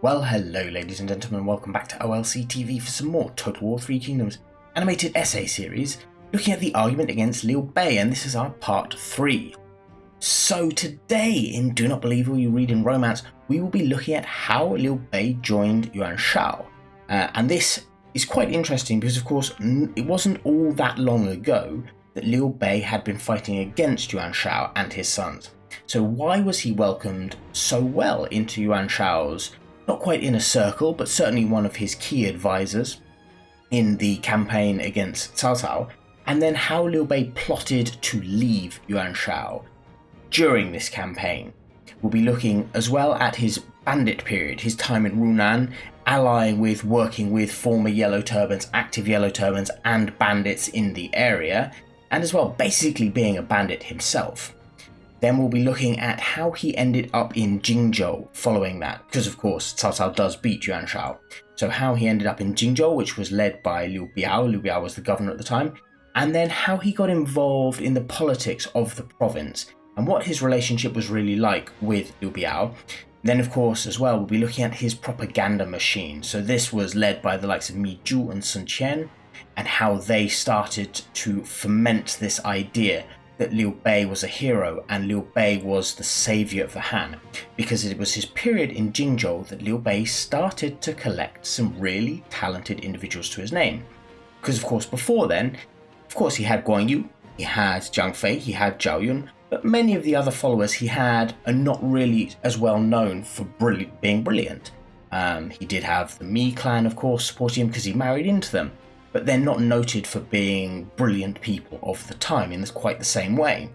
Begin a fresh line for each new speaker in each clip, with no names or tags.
Well, hello ladies and gentlemen, welcome back to OLC TV for some more Total War 3 Kingdoms animated essay series looking at the argument against Liu Bei, and this is our part 3. So today in Do Not Believe All You Read in Romance, we will be looking at how Liu Bei joined Yuan Shao. And this is quite interesting because of course it wasn't all that long ago that Liu Bei had been fighting against Yuan Shao and his sons. So why was he welcomed so well into Yuan Shao's not quite inner circle, but certainly one of his key advisors in the campaign against Cao Cao, and then how Liu Bei plotted to leave Yuan Shao during this campaign. We'll be looking as well at his bandit period, his time in Runan, allying with, working with former Yellow Turbans, active Yellow Turbans and bandits in the area, and as well basically being a bandit himself. Then we'll be looking at how he ended up in Jingzhou following that, because of course Cao Cao does beat Yuan Shao. So how he ended up in Jingzhou, which was led by Liu Biao. Liu Biao was the governor at the time. And then how he got involved in the politics of the province and what his relationship was really like with Liu Biao. Then of course as well we'll be looking at his propaganda machine. So this was led by the likes of Mi Zhu and Sun Qian, and how they started to foment this idea that Liu Bei was a hero and Liu Bei was the saviour of the Han, because it was his period in Jingzhou that Liu Bei started to collect some really talented individuals to his name. Because of course before then, of course he had Guan Yu, he had Jiang Fei, he had Zhao Yun, but many of the other followers he had are not really as well known for being brilliant. He did have the Mi clan of course supporting him because he married into them, but they're not noted for being brilliant people of the time in quite the same way.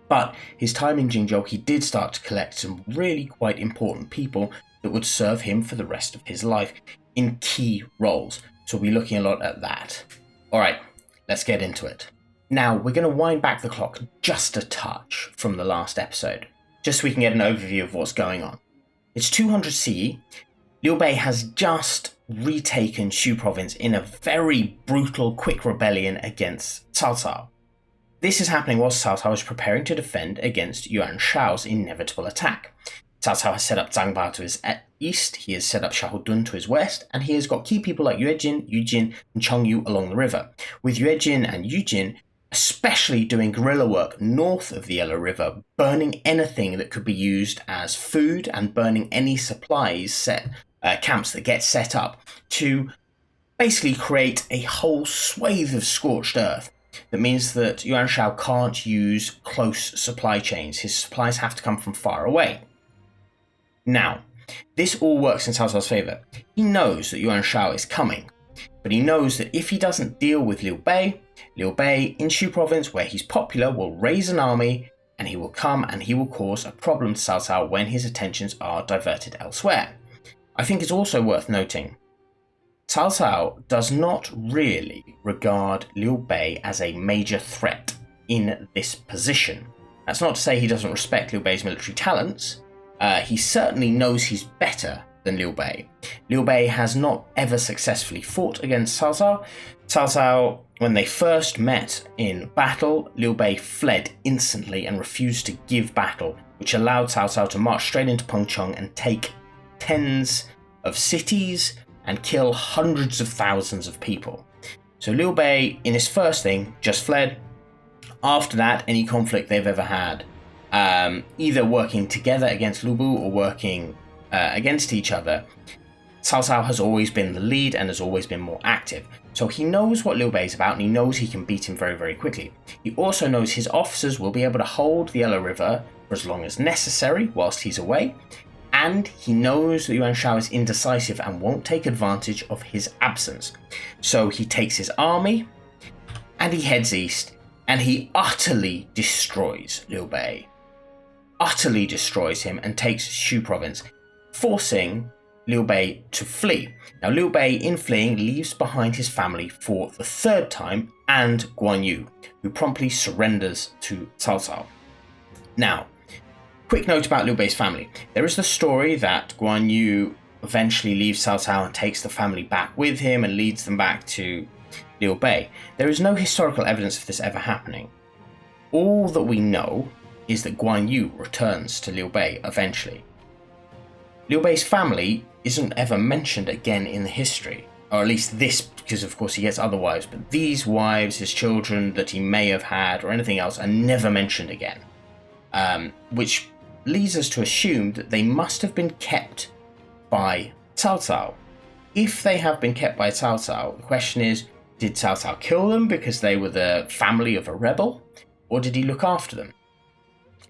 But his time in Jingzhou, he did start to collect some really quite important people that would serve him for the rest of his life in key roles. So we'll be looking a lot at that. Alright, let's get into it. Now, we're going to wind back the clock just a touch from the last episode, just so we can get an overview of what's going on. It's 200 CE. Liu Bei has just retaken Shu province in a very brutal quick rebellion against Cao Cao. This is happening whilst Cao Cao is preparing to defend against Yuan Shao's inevitable attack. Cao Cao has set up Zhangba to his east, he has set up Xiaodun to his west, and he has got key people like Yue Jin, Yu Jin, and Chengyu along the river, with Yue Jin and Yu Jin especially doing guerrilla work north of the Yellow River, burning anything that could be used as food and burning any supplies camps that get set up to basically create a whole swathe of scorched earth. That means that Yuan Shao can't use close supply chains. His supplies have to come from far away. Now, this all works in Cao Cao's favour. He knows that Yuan Shao is coming, but he knows that if he doesn't deal with Liu Bei in Shu province, where he's popular, will raise an army, and he will come and he will cause a problem to Cao Cao when his attentions are diverted elsewhere. I think it's also worth noting, Cao Cao does not really regard Liu Bei as a major threat in this position. That's not to say he doesn't respect Liu Bei's military talents. He certainly knows he's better than Liu Bei. Liu Bei has not ever successfully fought against Cao Cao. Cao Cao, when they first met in battle, Liu Bei fled instantly and refused to give battle, which allowed Cao Cao to march straight into Pengcheng and take tens of cities and kill hundreds of thousands of people. So Liu Bei, in his first thing, just fled. After that, any conflict they've ever had, either working together against Lu Bu or working against each other, Cao Cao has always been the lead and has always been more active. So he knows what Liu Bei is about and he knows he can beat him very, very quickly. He also knows his officers will be able to hold the Yellow River for as long as necessary whilst he's away. And he knows that Yuan Shao is indecisive and won't take advantage of his absence. So he takes his army and he heads east and he utterly destroys Liu Bei. Utterly destroys him and takes Shu province, forcing Liu Bei to flee. Now Liu Bei, in fleeing, leaves behind his family for the third time and Guan Yu, who promptly surrenders to Cao Cao. Now, quick note about Liu Bei's family. There is the story that Guan Yu eventually leaves Cao Cao and takes the family back with him and leads them back to Liu Bei. There is no historical evidence of this ever happening. All that we know is that Guan Yu returns to Liu Bei eventually. Liu Bei's family isn't ever mentioned again in the history, or at least this, because of course he gets other wives, but these wives, his children that he may have had or anything else, are never mentioned again, which leads us to assume that they must have been kept by Cao Cao. If they have been kept by Cao Cao, the question is, did Cao Cao kill them because they were the family of a rebel, or did he look after them?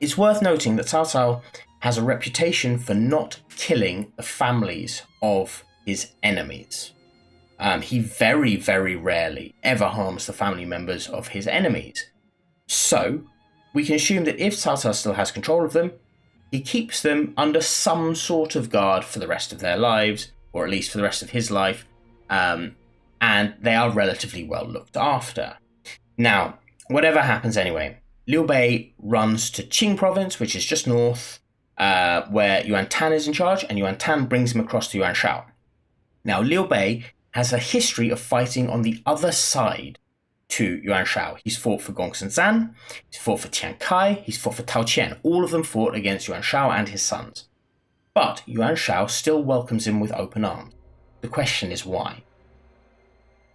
It's worth noting that Cao Cao has a reputation for not killing the families of his enemies. He very, very rarely ever harms the family members of his enemies. So, we can assume that if Cao Cao still has control of them, he keeps them under some sort of guard for the rest of their lives, or at least for the rest of his life, and they are relatively well looked after. Now, whatever happens anyway, Liu Bei runs to Qing province, which is just north, where Yuan Tan is in charge, and Yuan Tan brings him across to Yuan Shao. Now, Liu Bei has a history of fighting on the other side to Yuan Shao. He's fought for Gongsun Zan, he's fought for Tian Kai, he's fought for Tao Qian. All of them fought against Yuan Shao and his sons. But Yuan Shao still welcomes him with open arms. The question is why?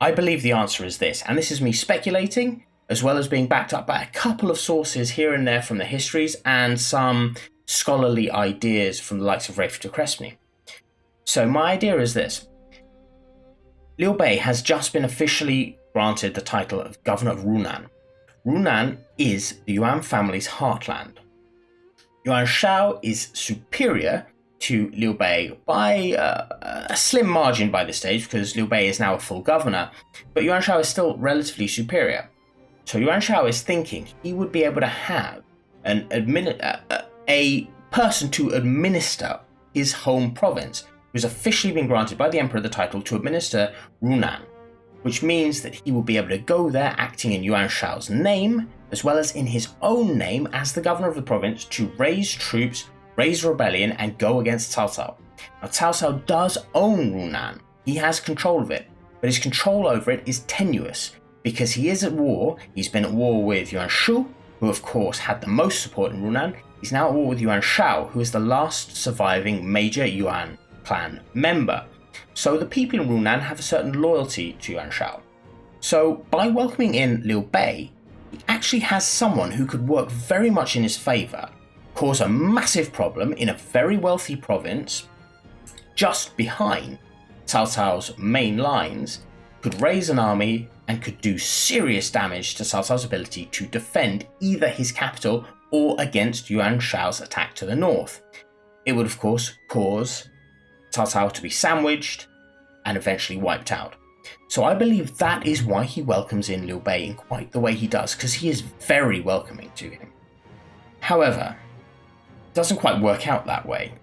I believe the answer is this, and this is me speculating, as well as being backed up by a couple of sources here and there from the histories and some scholarly ideas from the likes of Rafe de Crespigny. So my idea is this. Liu Bei has just been officially granted the title of Governor of Runan. Runan is the Yuan family's heartland. Yuan Shao is superior to Liu Bei by a slim margin by this stage, because Liu Bei is now a full governor, but Yuan Shao is still relatively superior. So Yuan Shao is thinking he would be able to have a person to administer his home province, who's officially been granted by the emperor the title to administer Runan, which means that he will be able to go there acting in Yuan Shao's name, as well as in his own name as the governor of the province, to raise troops, raise rebellion, and go against Cao Cao. Now, Cao Cao does own Runan. He has control of it, but his control over it is tenuous, because he is at war. He's been at war with Yuan Shu, who of course had the most support in Runan. He's now at war with Yuan Shao, who is the last surviving major Yuan clan member. So the people in Runan have a certain loyalty to Yuan Shao. So by welcoming in Liu Bei, he actually has someone who could work very much in his favour, cause a massive problem in a very wealthy province just behind Cao Cao's main lines, could raise an army, and could do serious damage to Cao Cao's ability to defend either his capital or against Yuan Shao's attack to the north. It would of course cause Cao Cao to be sandwiched and eventually wiped out. So I believe that is why he welcomes in Liu Bei in quite the way he does, because he is very welcoming to him. However, it doesn't quite work out that way.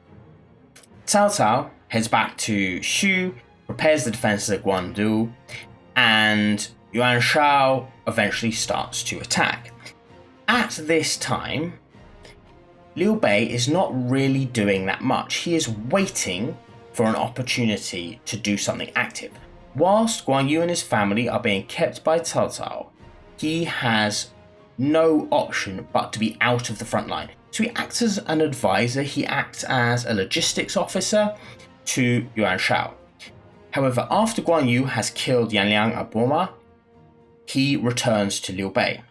Cao Cao heads back to Shu, prepares the defenses at Guandu, and Yuan Shao eventually starts to attack. At this time, Liu Bei is not really doing that much. He is waiting for an opportunity to do something active. Whilst Guan Yu and his family are being kept by Cao Cao, he has no option but to be out of the front line. So he acts as an advisor, he acts as a logistics officer to Yuan Shao. However, after Guan Yu has killed Yan Liang at Boma, he returns to Liu Bei.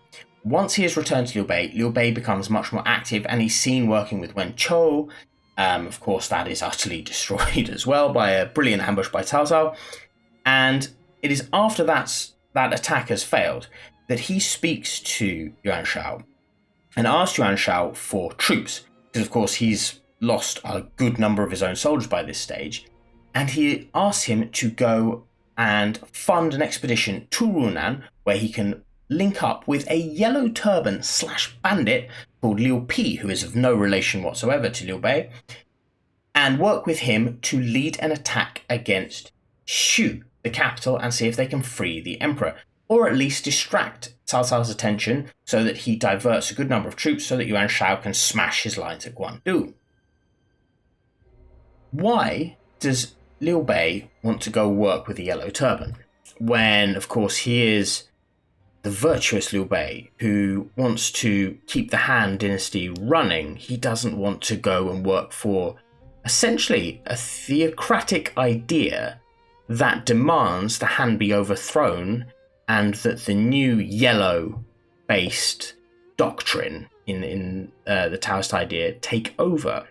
Once he has returned to Liu Bei becomes much more active, and he's seen working with Wen Chou. Of course, that is utterly destroyed as well by a brilliant ambush by Cao Cao. And it is after that attack has failed that he speaks to Yuan Shao and asks Yuan Shao for troops, because of course he's lost a good number of his own soldiers by this stage, and he asks him to go and fund an expedition to Runan where he can link up with a yellow turban / bandit called Liu Pi, who is of no relation whatsoever to Liu Bei, and work with him to lead an attack against Shu, the capital, and see if they can free the emperor, or at least distract Cao Cao's attention so that he diverts a good number of troops so that Yuan Shao can smash his lines at Guandu. Why does Liu Bei want to go work with the yellow turban when, of course, he is the virtuous Liu Bei who wants to keep the Han dynasty running? He doesn't want to go and work for essentially a theocratic idea that demands the Han be overthrown and that the new yellow-based doctrine in the Taoist idea take over.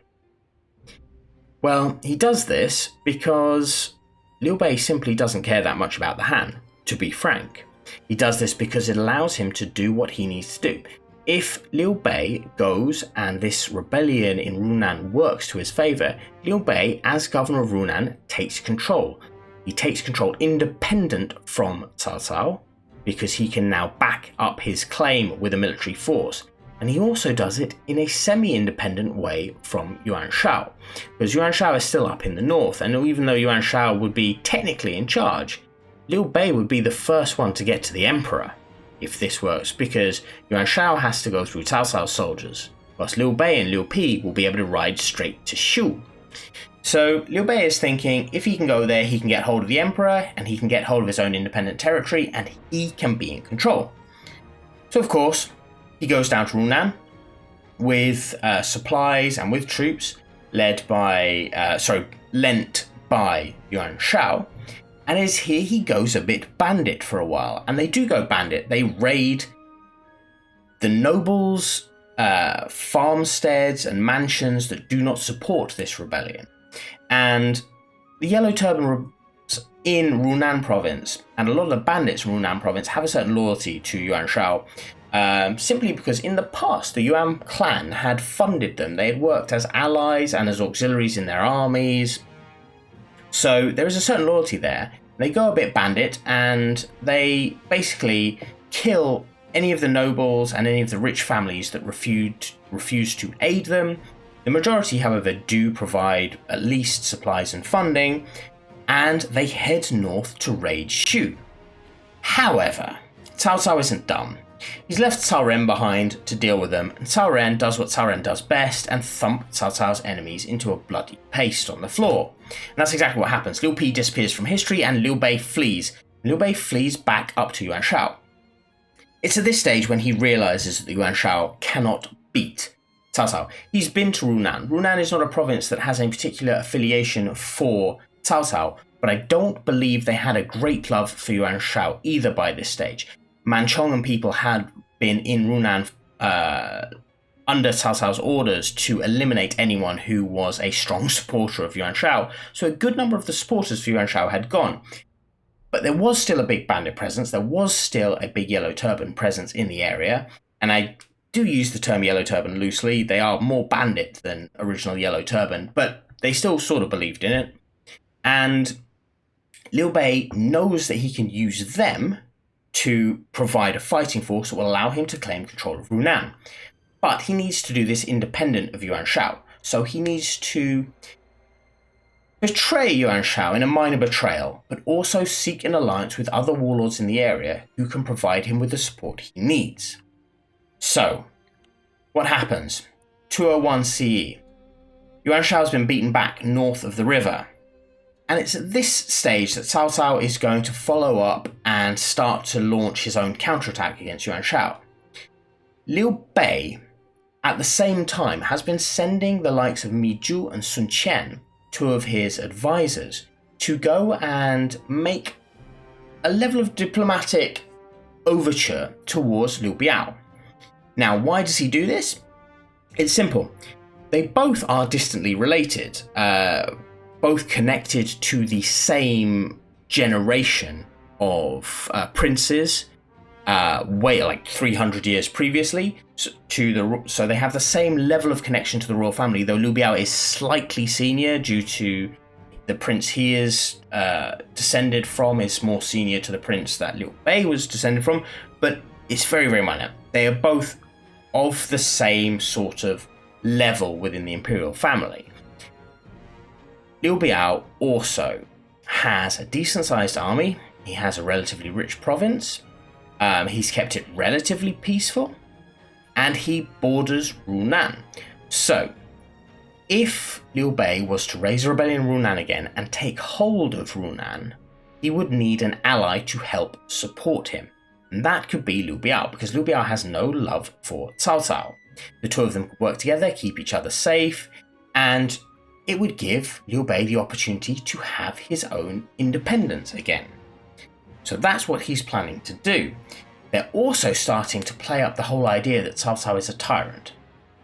Well, he does this because Liu Bei simply doesn't care that much about the Han, to be frank. He does this because it allows him to do what he needs to do. If Liu Bei goes and this rebellion in Runan works to his favour, Liu Bei, as governor of Runan, takes control. He takes control independent from Cao Cao, because he can now back up his claim with a military force. And he also does it in a semi-independent way from Yuan Shao, because Yuan Shao is still up in the north, and even though Yuan Shao would be technically in charge, Liu Bei would be the first one to get to the emperor, if this works, because Yuan Shao has to go through Cao Cao's soldiers, whilst Liu Bei and Liu Pi will be able to ride straight to Shu. So Liu Bei is thinking if he can go there, he can get hold of the emperor, and he can get hold of his own independent territory, and he can be in control. So of course, he goes down to Runan with supplies and with troops lent by Yuan Shao, and as here he goes a bit bandit for a while, and they do go bandit. They raid the nobles' farmsteads and mansions that do not support this rebellion. And the Yellow Turban in Runan province, and a lot of the bandits in Runan province, have a certain loyalty to Yuan Shao, simply because in the past the Yuan clan had funded them. They had worked as allies and as auxiliaries in their armies. So there is a certain loyalty there. They go a bit bandit, and they basically kill any of the nobles and any of the rich families that refuse to aid them. The majority, however, do provide at least supplies and funding, and they head north to raid Shu. However, Cao Cao isn't done. He's left Cao Ren behind to deal with them, and Cao Ren does what Cao Ren does best and thump Cao Cao's enemies into a bloody paste on the floor. And that's exactly what happens. Liu Pi disappears from history and Liu Bei flees. Liu Bei flees back up to Yuan Shao. It's at this stage when he realises that Yuan Shao cannot beat Cao Cao. He's been to Runan. Runan is not a province that has a particular affiliation for Cao Cao, but I don't believe they had a great love for Yuan Shao either by this stage. Manchong and people had been in Runan under Cao Cao's orders to eliminate anyone who was a strong supporter of Yuan Shao, so a good number of the supporters for Yuan Shao had gone. But there was still a big bandit presence, there was still a big Yellow Turban presence in the area, and I do use the term Yellow Turban loosely. They are more bandit than original Yellow Turban, but they still sort of believed in it. And Liu Bei knows that he can use them to provide a fighting force that will allow him to claim control of Runan. But he needs to do this independent of Yuan Shao. So he needs to betray Yuan Shao in a minor betrayal, but also seek an alliance with other warlords in the area who can provide him with the support he needs. So, what happens? 201 CE. Yuan Shao has been beaten back north of the river. And it's at this stage that Cao Cao is going to follow up and start to launch his own counterattack against Yuan Shao. Liu Bei, at the same time, has been sending the likes of Mi Zhu and Sun Qian, two of his advisors, to go and make a level of diplomatic overture towards Liu Biao. Now, why does he do this? It's simple. They both are distantly related, both connected to the same generation of princes, like 300 years previously. So they have the same level of connection to the royal family, though Liu Biao is slightly senior due to the prince he is descended from is more senior to the prince that Liu Bei was descended from, but it's very, very minor. They are both of the same sort of level within the imperial family. Liu Biao also has a decent-sized army. He has a relatively rich province. He's kept it relatively peaceful, and he borders Runan. So, if Liu Bei was to raise a rebellion in Runan again and take hold of Runan, he would need an ally to help support him. And that could be Liu Biao, because Liu Biao has no love for Cao Cao. The two of them could work together, keep each other safe, and it would give Liu Bei the opportunity to have his own independence again. So that's what he's planning to do. They're also starting to play up the whole idea that Cao Cao is a tyrant.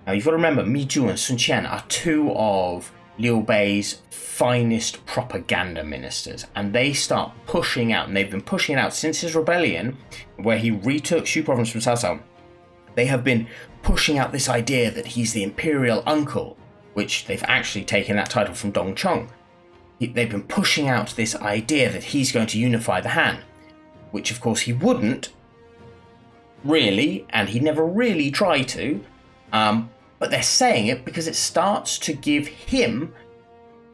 Now you've got to remember, Mi Zhu and Sun Qian are two of Liu Bei's finest propaganda ministers, and they start pushing out, and they've been pushing it out since his rebellion, where he retook Shu province from Cao Cao. They have been pushing out this idea that he's the imperial uncle, which they've actually taken that title from Dong Chong. They've been pushing out this idea that he's going to unify the Han, which of course he wouldn't really, and he never really tried to, but they're saying it because it starts to give him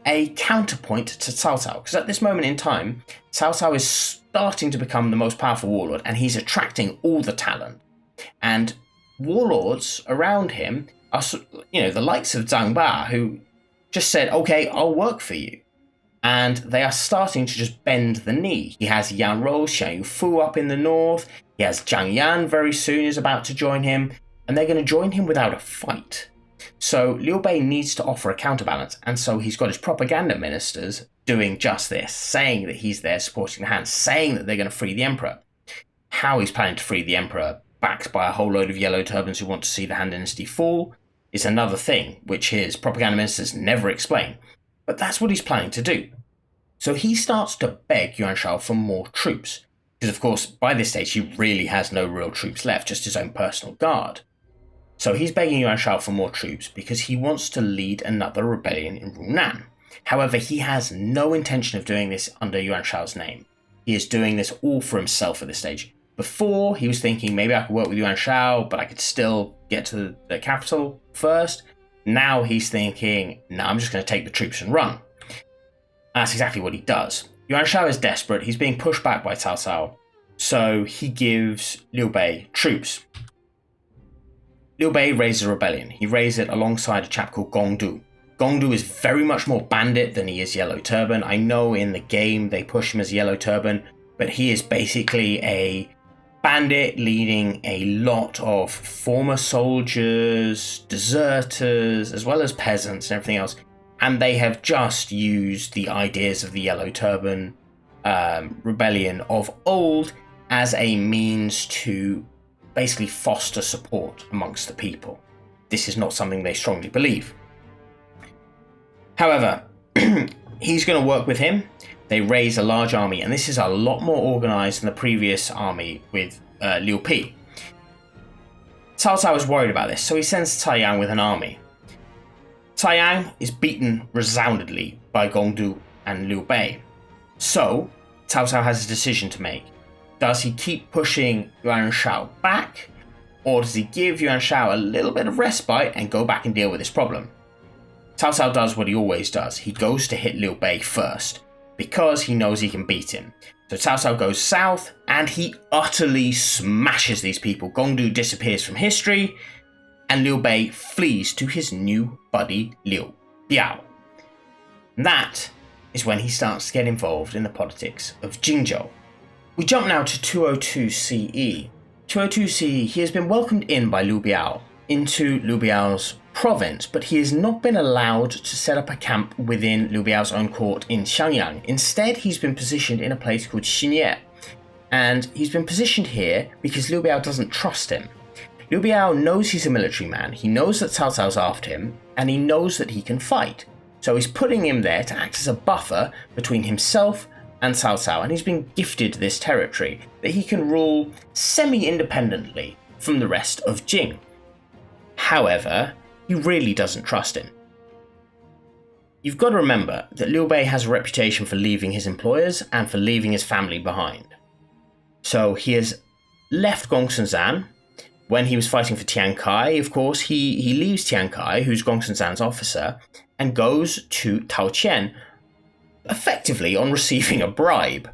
a counterpoint to Cao Cao. Because at this moment in time, Cao Cao is starting to become the most powerful warlord, and he's attracting all the talent. And warlords around him are, the likes of Zhang Ba, who just said, okay, I'll work for you. And they are starting to just bend the knee. He has Yan Rou, Xiang Yufu up in the north. He has Zhang Yan very soon is about to join him. And they're going to join him without a fight. So Liu Bei needs to offer a counterbalance. And so he's got his propaganda ministers doing just this, saying that he's there supporting the Han, saying that they're going to free the emperor. How he's planning to free the emperor, backed by a whole load of yellow turbans who want to see the Han dynasty fall, is another thing, which his propaganda ministers never explain. But that's what he's planning to do. So he starts to beg Yuan Shao for more troops. Because of course, by this stage, he really has no real troops left, just his own personal guard. So he's begging Yuan Shao for more troops because he wants to lead another rebellion in Runan. However, he has no intention of doing this under Yuan Shao's name. He is doing this all for himself at this stage. Before, he was thinking maybe I could work with Yuan Shao, but I could still get to the capital first. Now he's thinking, no, I'm just going to take the troops and run. And that's exactly what he does. Yuan Shao is desperate. He's being pushed back by Cao Cao. So he gives Liu Bei troops. Liu Bei raises a rebellion. He raises it alongside a chap called Gongdu. Gongdu is very much more bandit than he is Yellow Turban. I know in the game they push him as Yellow Turban, but he is basically a bandit leading a lot of former soldiers, deserters, as well as peasants and everything else. And they have just used the ideas of the Yellow Turban rebellion of old as a means to basically foster support amongst the people. This is not something they strongly believe. However, he's going to work with him. They raise a large army, and this is a lot more organized than the previous army with Liu Pi. Cao Cao is worried about this, so he sends Cai Yang with an army. Cai Yang is beaten resoundingly by Gongdu and Liu Bei. So, Cao Cao has a decision to make. Does he keep pushing Yuan Shao back, or does he give Yuan Shao a little bit of respite and go back and deal with this problem? Cao Cao does what he always does. He goes to hit Liu Bei first, because he knows he can beat him. So Cao Cao goes south, and he utterly smashes these people. Gongdu disappears from history, and Liu Bei flees to his new buddy Liu Biao. That is when he starts to get involved in the politics of Jingzhou. We jump now to 202 CE. 202 CE, he has been welcomed in by Liu Biao into Liu Biao's province, but he has not been allowed to set up a camp within Liu Biao's own court in Xiangyang. Instead, he's been positioned in a place called Xinye, and he's been positioned here because Liu Biao doesn't trust him. Liu Biao knows he's a military man, he knows that Cao Cao's after him, and he knows that he can fight. So he's putting him there to act as a buffer between himself and Cao Cao, and he's been gifted this territory that he can rule semi-independently from the rest of Jing. However, he really doesn't trust him. You've got to remember that Liu Bei has a reputation for leaving his employers and for leaving his family behind. So he has left Gongsun Zan. When he was fighting for Tian Kai, of course, he leaves Tian Kai, who's Gongsun Zan's officer, and goes to Tao Qian, effectively on receiving a bribe.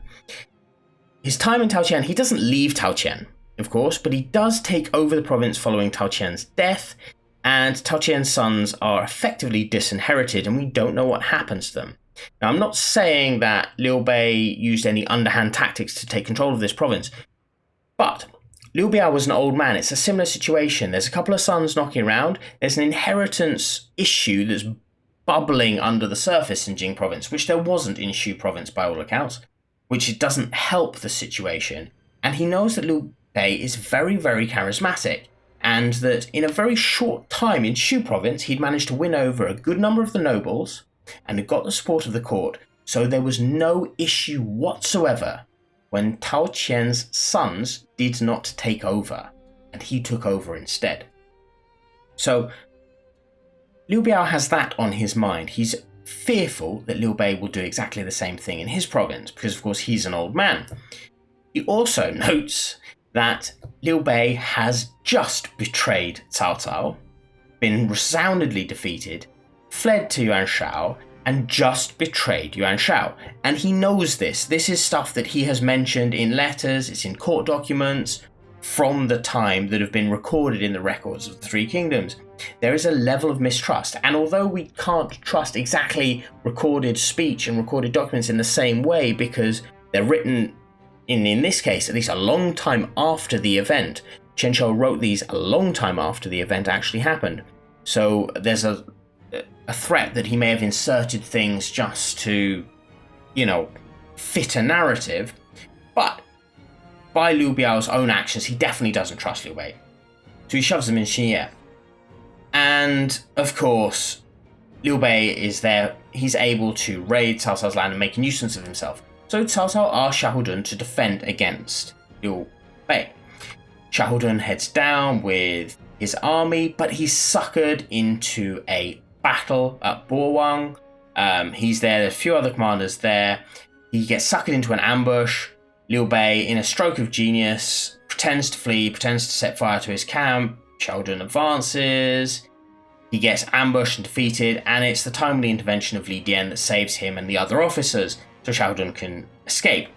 His time in Tao Qian, he doesn't leave Tao Qian, of course, but he does take over the province following Tao Qian's death, and Tao Qian's sons are effectively disinherited, and we don't know what happens to them. Now, I'm not saying that Liu Bei used any underhand tactics to take control of this province, but Liu Biao was an old man. It's a similar situation. There's a couple of sons knocking around. There's an inheritance issue that's bubbling under the surface in Jing province, which there wasn't in Shu province by all accounts, which it doesn't help the situation. And he knows that Liu Bei is very, very charismatic, and that in a very short time in Shu province, he'd managed to win over a good number of the nobles and had got the support of the court, so there was no issue whatsoever when Tao Qian's sons did not take over, and he took over instead. So Liu Biao has that on his mind. He's fearful that Liu Bei will do exactly the same thing in his province, because of course he's an old man. He also notes that Liu Bei has just betrayed Cao Cao, been resoundingly defeated, fled to Yuan Shao, and just betrayed Yuan Shao. And he knows this. This is stuff that he has mentioned in letters, it's in court documents from the time that have been recorded in the records of the Three Kingdoms. There is a level of mistrust, and although we can't trust exactly recorded speech and recorded documents in the same way because they're written in this case at least a long time after the event. Chen Shou wrote these a long time after the event actually happened, so there's a threat that he may have inserted things just to, fit a narrative. But by Liu Biao's own actions, he definitely doesn't trust Liu Bei, so he shoves him in Xinye. And of course, Liu Bei is there. He's able to raid Cao Cao's land and make a nuisance of himself. So Cao Cao asks Xiahou to defend against Liu Bei. Xiahou heads down with his army, but he's suckered into a battle at Bowang. He's there, there's a few other commanders there. He gets suckered into an ambush. Liu Bei, in a stroke of genius, pretends to flee, pretends to set fire to his camp. Xiahou advances. He gets ambushed and defeated, and it's the timely intervention of Li Dian that saves him and the other officers, so Xiahou can escape.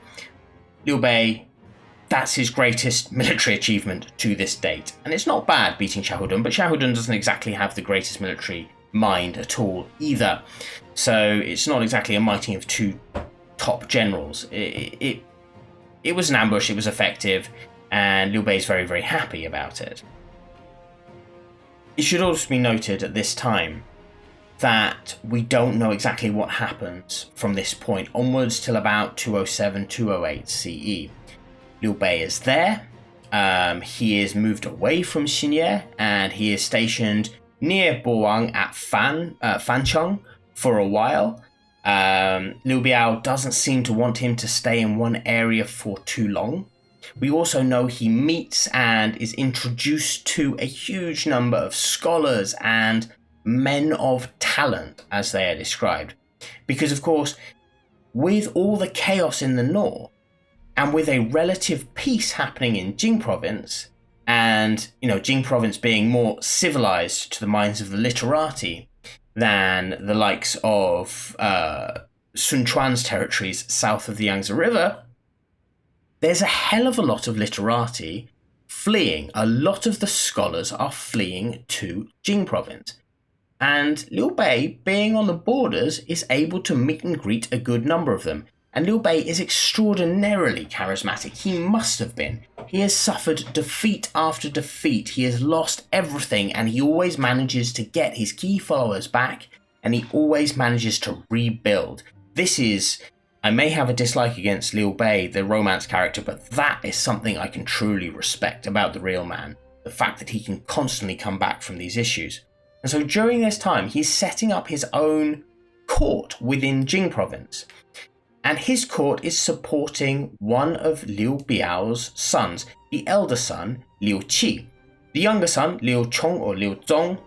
Liu Bei, that's his greatest military achievement to this date. And it's not bad beating Xiahou, but Xiahou doesn't exactly have the greatest military mind at all either. So it's not exactly a mighty of two top generals. It was an ambush, it was effective, and Liu Bei is very, very happy about it. It should also be noted at this time that we don't know exactly what happens from this point onwards till about 207, 208 CE. Liu Bei is there. He is moved away from Xinye, and he is stationed near Bowang at Fancheng for a while. Liu Biao doesn't seem to want him to stay in one area for too long. We also know he meets and is introduced to a huge number of scholars and men of talent, as they are described. Because, of course, with all the chaos in the north, and with a relative peace happening in Jing province, and, Jing province being more civilized to the minds of the literati than the likes of Sun Quan's territories south of the Yangtze River, there's a hell of a lot of literati fleeing. A lot of the scholars are fleeing to Jing province. And Liu Bei, being on the borders, is able to meet and greet a good number of them. And Liu Bei is extraordinarily charismatic. He must have been. He has suffered defeat after defeat. He has lost everything, and he always manages to get his key followers back, and he always manages to rebuild. I may have a dislike against Liu Bei, the romance character, but that is something I can truly respect about the real man. The fact that he can constantly come back from these issues. And so during this time, he's setting up his own court within Jing province. And his court is supporting one of Liu Biao's sons, the elder son, Liu Qi. The younger son, Liu Chong or Liu Zong,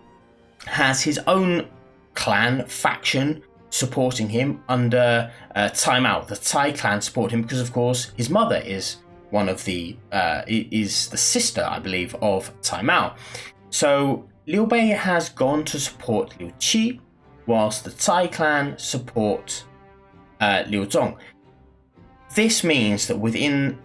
has his own clan faction supporting him under Cai Mao. The Cai clan support him because, of course, his mother is is the sister, I believe, of Cai Mao. So Liu Bei has gone to support Liu Qi, whilst the Cai clan support Liu Zong. This means that within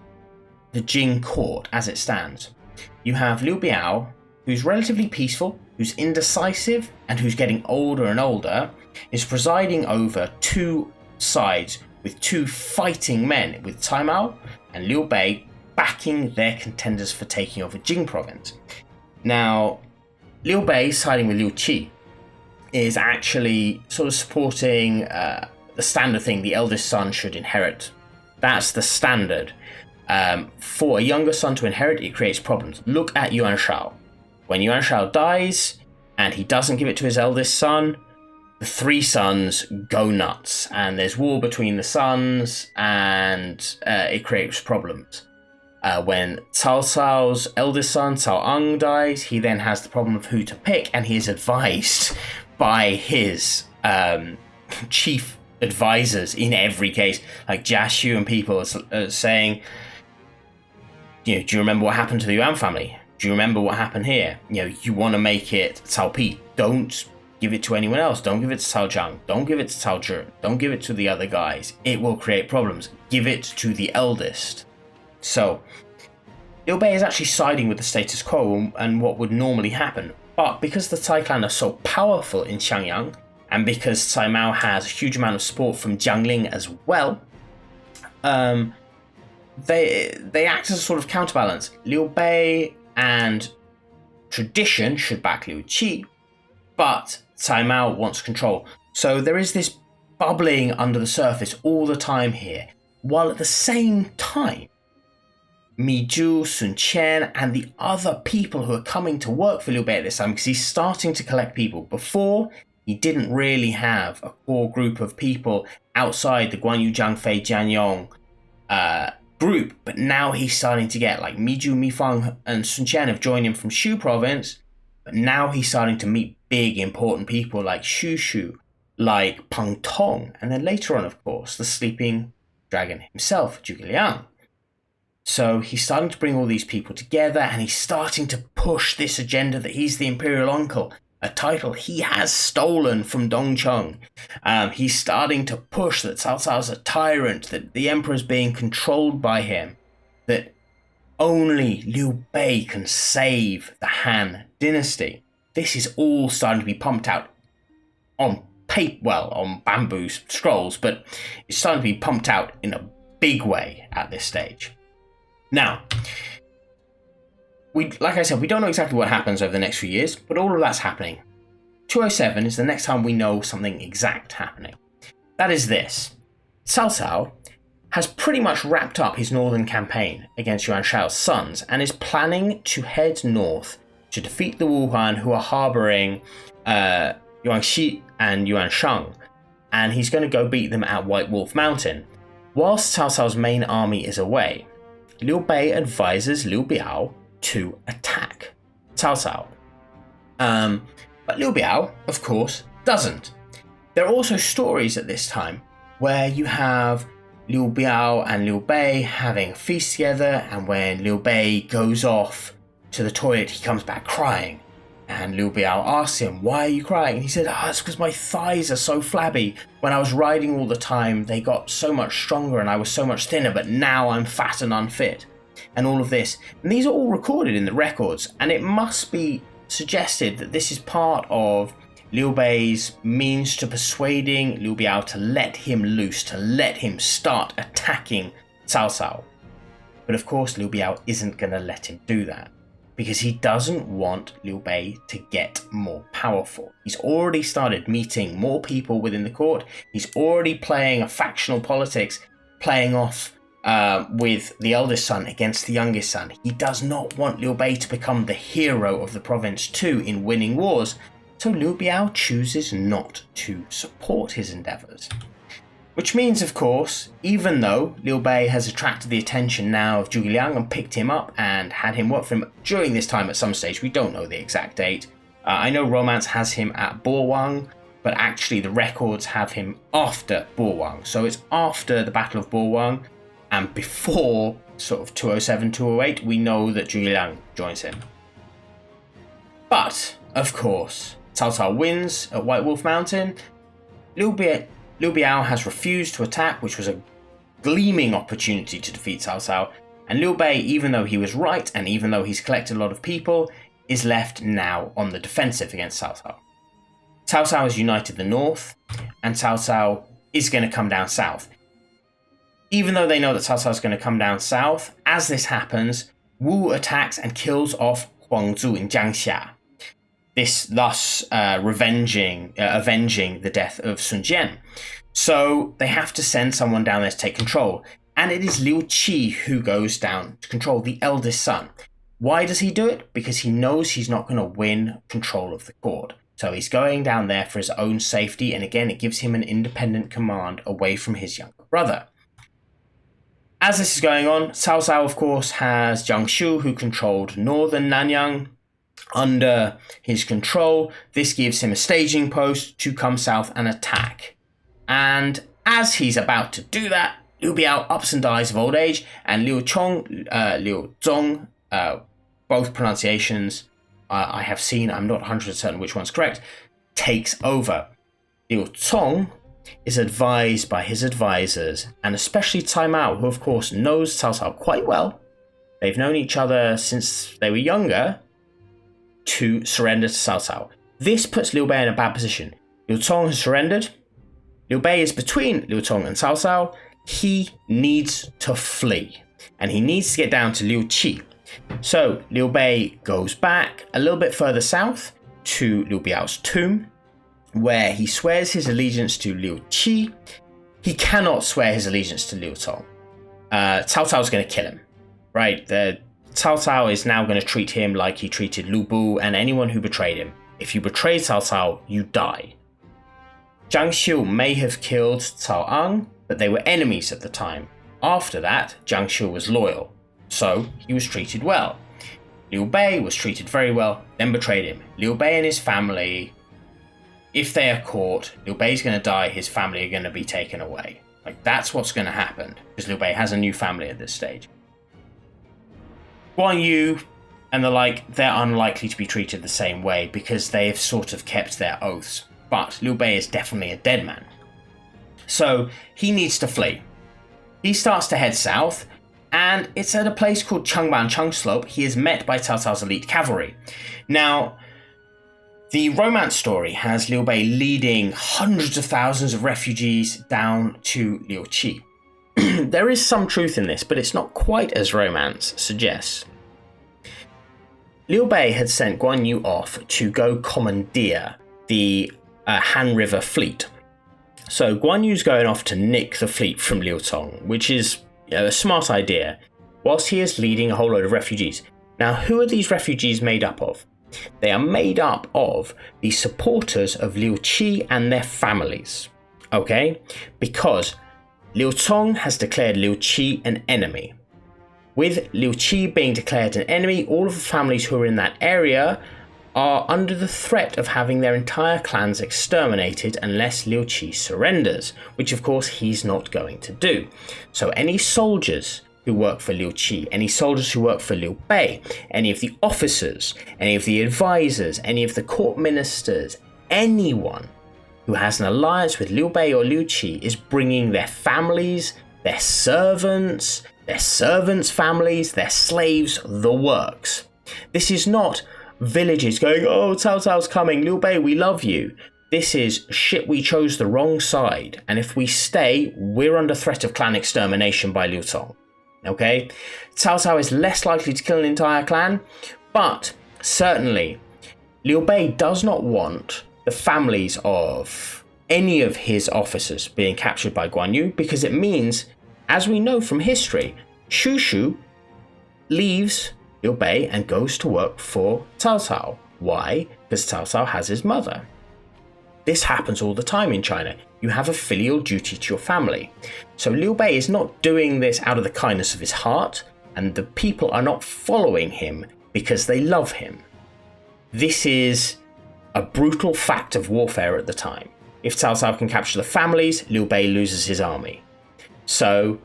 the Jing court, as it stands, you have Liu Biao, who's relatively peaceful, who's indecisive, and who's getting older and older, is presiding over two sides with two fighting men, with Cai Mao and Liu Bei backing their contenders for taking over Jing province. Now, Liu Bei, siding with Liu Qi, is actually sort of supporting the standard thing: the eldest son should inherit. That's the standard. For a younger son to inherit, it creates problems. Look at Yuan Shao. When Yuan Shao dies and he doesn't give it to his eldest son, the three sons go nuts, and there's war between the sons, and it creates problems. When Cao Cao's eldest son, Cao Ang, dies, he then has the problem of who to pick, and he is advised by his chief advisors in every case, like Jia Xu and people are saying, do you remember what happened to the Yuan family? Do you remember what happened here? You want to make it Cao Pi. Don't give it to anyone else. Don't give it to Cao Zhang. Don't give it to Cao Zhi. Don't give it to the other guys. It will create problems. Give it to the eldest. So, Liu Bei is actually siding with the status quo and what would normally happen. But because the Cai clan are so powerful in Xiangyang, and because Cai Mao has a huge amount of support from Jiangling as well, they act as a sort of counterbalance. Liu Bei and tradition should back Liu Qi, but Cai Mao wants control. So there is this bubbling under the surface all the time here, while at the same time, Mi Zhu, Sun Qian, and the other people who are coming to work for Liu Bei at this time, because he's starting to collect people. Before, he didn't really have a core group of people outside the Guanyu, Jiangfei, Jianyong group, but now he's starting to get, like, Mi Zhu, Mi Fang, and Sun Qian have joined him from Shu province, but now he's starting to meet big, important people like Xu Shu, like Peng Tong, and then later on, of course, the sleeping dragon himself, Zhuge Liang. So he's starting to bring all these people together, and he's starting to push this agenda that he's the imperial uncle, a title he has stolen from Dongcheng. He's starting to push that Cao Cao's a tyrant, that the emperor's being controlled by him, that only Liu Bei can save the Han dynasty. This is all starting to be pumped out on paper, well, on bamboo scrolls, but it's starting to be pumped out in a big way at this stage. Now, like I said, we don't know exactly what happens over the next few years, but all of that's happening. 207 is the next time we know something exact happening. That is this. Cao Cao has pretty much wrapped up his northern campaign against Yuan Shao's sons and is planning to head north to defeat the Wuhuan, who are harboring Yuan Xi and Yuan Shang, and he's going to go beat them at White Wolf Mountain. Whilst Cao Cao's main army is away, Liu Bei advises Liu Biao to attack Cao Cao. But Liu Biao, of course, doesn't. There are also stories at this time where you have Liu Biao and Liu Bei having a feast together, and when Liu Bei goes off to the toilet, he comes back crying. And Liu Biao asks him, "Why are you crying?" And he said, "It's because my thighs are so flabby. When I was riding all the time, they got so much stronger and I was so much thinner, but now I'm fat and unfit." And all of this. And these are all recorded in the records, and it must be suggested that this is part of Liu Bei's means to persuading Liu Biao to let him loose, to let him start attacking Cao Cao. But of course, Liu Biao isn't going to let him do that, because he doesn't want Liu Bei to get more powerful. He's already started meeting more people within the court. He's already playing a factional politics, playing off with the eldest son against the youngest son. He does not want Liu Bei to become the hero of the province too in winning wars, so Liu Biao chooses not to support his endeavours. Which means, of course, even though Liu Bei has attracted the attention now of Zhuge Liang and picked him up and had him work for him during this time at some stage, we don't know the exact date. I know Romance has him at Bo-Wang, but actually the records have him after Bo-Wang. So it's after the Battle of Bo-Wang, and before sort of 207, 208, we know that Zhuge Liang joins him. But, of course, Cao Cao wins at White Wolf Mountain. Liu Biao has refused to attack, which was a gleaming opportunity to defeat Cao Cao. And Liu Bei, even though he was right, and even though he's collected a lot of people, is left now on the defensive against Cao Cao. Cao Cao has united the north, and Cao Cao is going to come down south. Even though they know that Cao Cao is going to come down south, as this happens, Wu attacks and kills off Huangzu in Jiangxia. thus avenging the death of Sun Jian. So they have to send someone down there to take control. And it is Liu Qi who goes down to control, the eldest son. Why does he do it? Because he knows he's not going to win control of the court. So he's going down there for his own safety, and again, it gives him an independent command away from his younger brother. As this is going on, Cao Cao, of course, has Jiang Shu, who controlled northern Nanyang, under his control. This gives him a staging post to come south and attack. And as he's about to do that, Liu Biao ups and dies of old age, and Liu Zong, both pronunciations I have seen, I'm not 100% certain which one's correct, takes over. Liu Cong is advised by his advisors, and especially Cai Mao, who of course knows Cao Cao quite well. They've known each other since they were younger, to surrender to Cao Cao. This puts Liu Bei in a bad position. Liu Cong has surrendered. Liu Bei is between Liu Cong and Cao Cao. He needs to flee, and he needs to get down to Liu Qi. So Liu Bei goes back a little bit further south to Liu Biao's tomb, where he swears his allegiance to Liu Qi. He cannot swear his allegiance to Liu Cong. Cao Cao's going to kill him, right? Cao Cao is now going to treat him like he treated Lu Bu and anyone who betrayed him. If you betray Cao Cao, you die. Jiang Shu may have killed Cao Ang, but they were enemies at the time. After that, Jiang Shu was loyal, so he was treated well. Liu Bei was treated very well, then betrayed him. Liu Bei and his family, if they are caught, Liu Bei's going to die, his family are going to be taken away. Like, that's what's going to happen, because Liu Bei has a new family at this stage. Guan Yu and the like, they're unlikely to be treated the same way, because they have sort of kept their oaths. But Liu Bei is definitely a dead man. So he needs to flee. He starts to head south, and it's at a place called Changban Slope. He is met by Cao Cao's elite cavalry. Now, the romance story has Liu Bei leading hundreds of thousands of refugees down to Liu Qi. There is some truth in this, but it's not quite as romance suggests. Liu Bei had sent Guan Yu off to go commandeer the Han River fleet. So Guan Yu's going off to nick the fleet from Liu Cong, which is a smart idea, whilst he is leading a whole load of refugees. Now, who are these refugees made up of? They are made up of the supporters of Liu Qi and their families. Okay? Because Liu Cong has declared Liu Qi an enemy. With Liu Qi being declared an enemy, all of the families who are in that area are under the threat of having their entire clans exterminated unless Liu Qi surrenders, which of course he's not going to do. So any soldiers who work for Liu Qi, any soldiers who work for Liu Bei, any of the officers, any of the advisors, any of the court ministers, anyone who has an alliance with Liu Bei or Liu Qi is bringing their families, their servants families, their slaves, the works. This is not villages going, oh, Cao Cao's coming, Liu Bei, we love you. This is, shit, we chose the wrong side, and if we stay, we're under threat of clan extermination by Liu Cong. Okay? Cao Cao is less likely to kill an entire clan, but certainly Liu Bei does not want the families of any of his officers being captured by Guan Yu, because it means, as we know from history, Shu Shu leaves Liu Bei and goes to work for Cao Cao. Why? Because Cao Cao has his mother. This happens all the time in China. You have a filial duty to your family. So Liu Bei is not doing this out of the kindness of his heart, and the people are not following him because they love him. This is a brutal fact of warfare at the time. If Cao Cao can capture the families, Liu Bei loses his army. So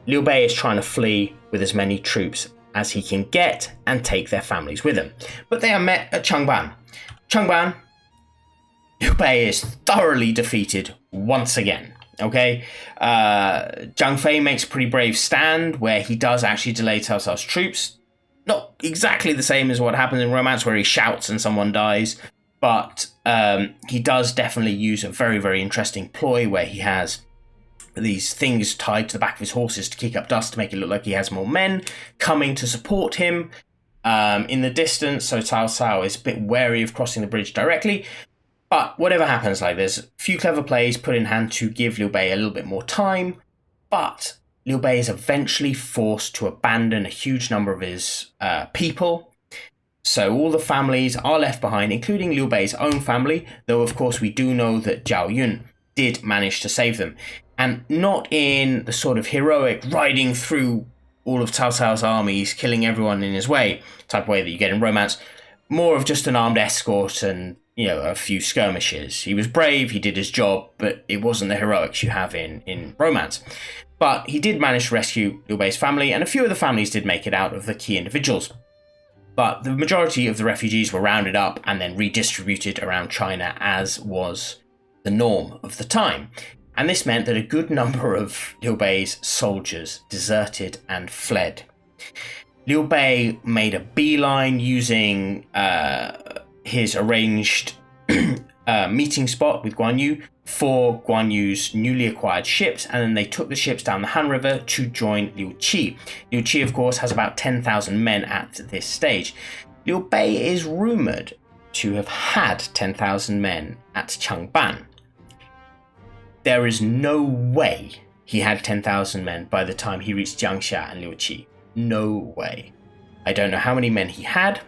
Liu Bei is trying to flee with as many troops as he can get and take their families with him. But they are met at Changban. Changban, Liu Bei is thoroughly defeated once again. Okay, Zhang Fei makes a pretty brave stand where he does actually delay Cao Cao's troops. Not exactly the same as what happens in romance where he shouts and someone dies, but he does definitely use a very, very interesting ploy where he has these things tied to the back of his horses to kick up dust to make it look like he has more men coming to support him. in the distance, so Cao Cao is a bit wary of crossing the bridge directly. But whatever happens, like, there's a few clever plays put in hand to give Liu Bei a little bit more time, but Liu Bei is eventually forced to abandon a huge number of his people. So all the families are left behind, including Liu Bei's own family, though of course we do know that Zhao Yun did manage to save them. And not in the sort of heroic riding through all of Cao Cao's armies, killing everyone in his way type of way that you get in romance. More of just an armed escort and, you know, a few skirmishes. He was brave, he did his job, but it wasn't the heroics you have in romance. But he did manage to rescue Liu Bei's family, and a few of the families did make it out of the key individuals. But the majority of the refugees were rounded up and then redistributed around China, as was the norm of the time. And this meant that a good number of Liu Bei's soldiers deserted and fled. Liu Bei made a beeline using his arranged meeting spot with Guan Yu for Guan Yu's newly acquired ships, and then they took the ships down the Han River to join Liu Qi. Liu Qi, of course, has about 10,000 men at this stage. Liu Bei is rumoured to have had 10,000 men at Changban. There is no way he had 10,000 men by the time he reached Jiangxia and Liu Qi. No way. I don't know how many men he had.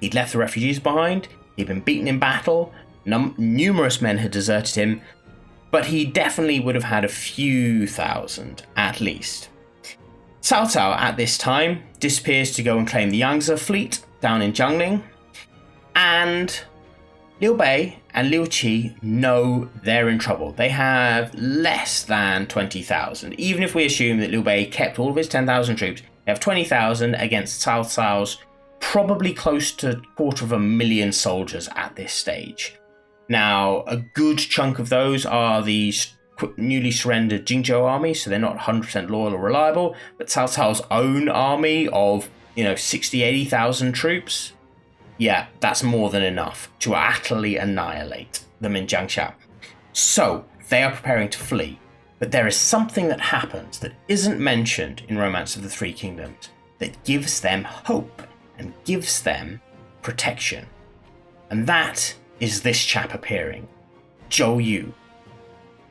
He'd left the refugees behind. He'd been beaten in battle. Numerous men had deserted him. But he definitely would have had a few thousand, at least. Cao Cao, at this time, disappears to go and claim the Yangtze fleet down in Jiangling. And Liu Bei and Liu Qi know they're in trouble. They have less than 20,000. Even if we assume that Liu Bei kept all of his 10,000 troops, they have 20,000 against Cao Cao's probably close to 250,000 soldiers at this stage. Now, a good chunk of those are the newly surrendered Jingzhou army, so they're not 100% loyal or reliable, but Cao Cao's own army of, 60,000, 80,000 troops, yeah, that's more than enough to utterly annihilate them in Jiangxia. So, they are preparing to flee, but there is something that happens that isn't mentioned in Romance of the Three Kingdoms that gives them hope and gives them protection. And that is this chap appearing, Zhou Yu.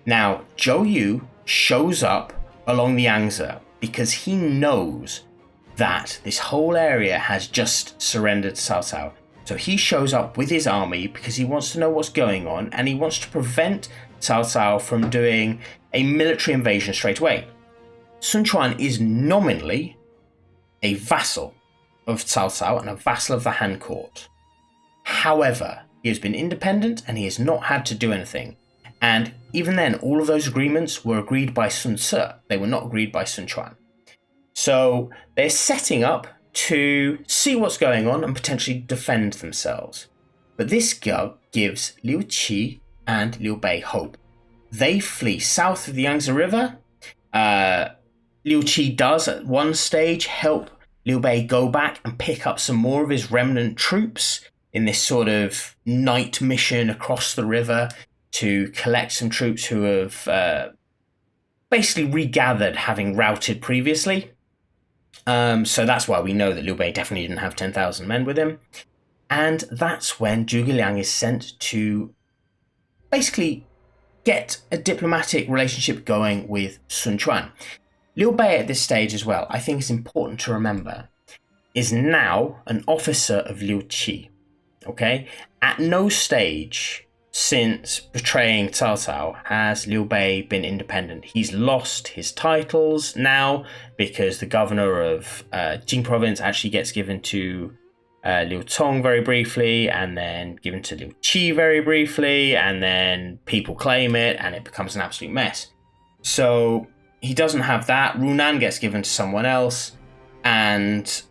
Now, Zhou Yu shows up along the Yangtze because he knows that this whole area has just surrendered to Cao Cao. So he shows up with his army because he wants to know what's going on, and he wants to prevent Cao Cao from doing a military invasion straight away. Sun Quan is nominally a vassal of Cao Cao and a vassal of the Han court. However, he has been independent and he has not had to do anything. And even then, all of those agreements were agreed by Sun Ce. They were not agreed by Sun Quan. So they're setting up to see what's going on and potentially defend themselves. But this gives Liu Qi and Liu Bei hope. They flee south of the Yangtze River. Liu Qi does at one stage help Liu Bei go back and pick up some more of his remnant troops in this sort of night mission across the river to collect some troops who have basically regathered, having routed previously. So that's why we know that Liu Bei definitely didn't have 10,000 men with him. And that's when Zhuge Liang is sent to basically get a diplomatic relationship going with Sun Quan. Liu Bei at this stage as well, I think it's important to remember, is now an officer of Liu Qi. Okay? At no stage since betraying Cao Cao has Liu Bei been independent. He's lost his titles now because the governor of Jing province actually gets given to Liu Cong very briefly, and then given to Liu Qi very briefly, and then people claim it and it becomes an absolute mess. So he doesn't have that. Runan gets given to someone else, and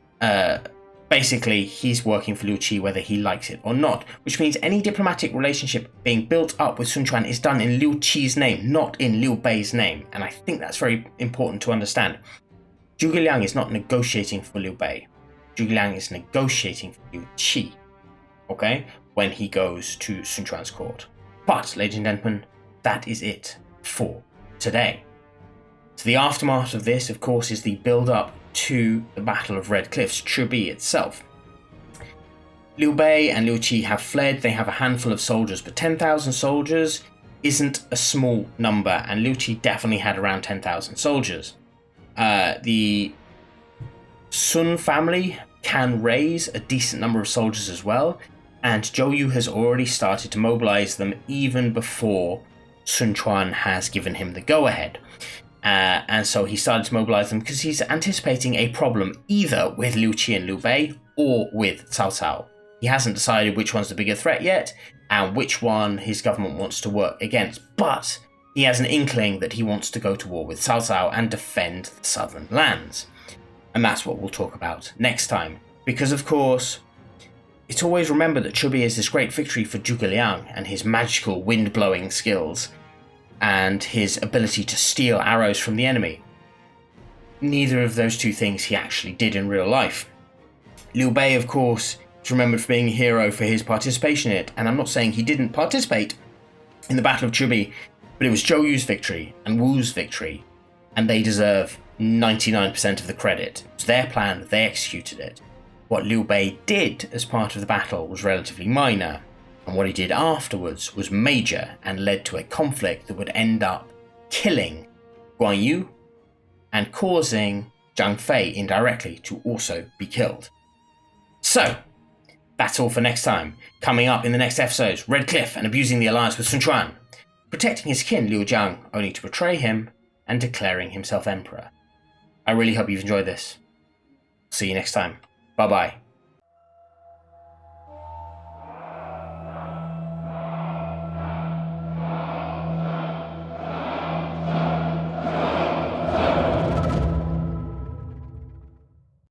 basically he's working for Liu Qi whether he likes it or not, which means any diplomatic relationship being built up with Sun Quan is done in Liu Qi's name, not in Liu Bei's name, and I think that's very important to understand. Zhuge Liang is not negotiating for Liu Bei. Zhuge Liang is negotiating for Liu Qi, okay, when he goes to Sun Quan's court. But, ladies and gentlemen, that is it for today. So the aftermath of this, of course, is the build-up to the Battle of Red Cliffs, Chubi itself. Liu Bei and Liu Qi have fled. They have a handful of soldiers, but 10,000 soldiers isn't a small number, and Liu Qi definitely had around 10,000 soldiers. The Sun family can raise a decent number of soldiers as well, and Zhou Yu has already started to mobilize them even before Sun Quan has given him the go-ahead. And so he started to mobilize them because he's anticipating a problem either with Liu Qi and Liu Bei or with Cao Cao. He hasn't decided which one's the bigger threat yet and which one his government wants to work against, but he has an inkling that he wants to go to war with Cao Cao and defend the southern lands. And that's what we'll talk about next time, because of course, it's always remembered that Chubi is this great victory for Zhuge Liang and his magical wind-blowing skills and his ability to steal arrows from the enemy. Neither of those two things he actually did in real life. Liu Bei, of course, is remembered for being a hero for his participation in it, and I'm not saying he didn't participate in the Battle of Chubi, but it was Zhou Yu's victory and Wu's victory, and they deserve 99% of the credit. It was their plan, they executed it. What Liu Bei did as part of the battle was relatively minor, and what he did afterwards was major and led to a conflict that would end up killing Guan Yu and causing Zhang Fei indirectly to also be killed. So, that's all for next time. Coming up in the next episodes, Red Cliff and abusing the alliance with Sun Quan, protecting his kin Liu Jiang only to betray him, and declaring himself emperor. I really hope you've enjoyed this. See you next time. Bye bye.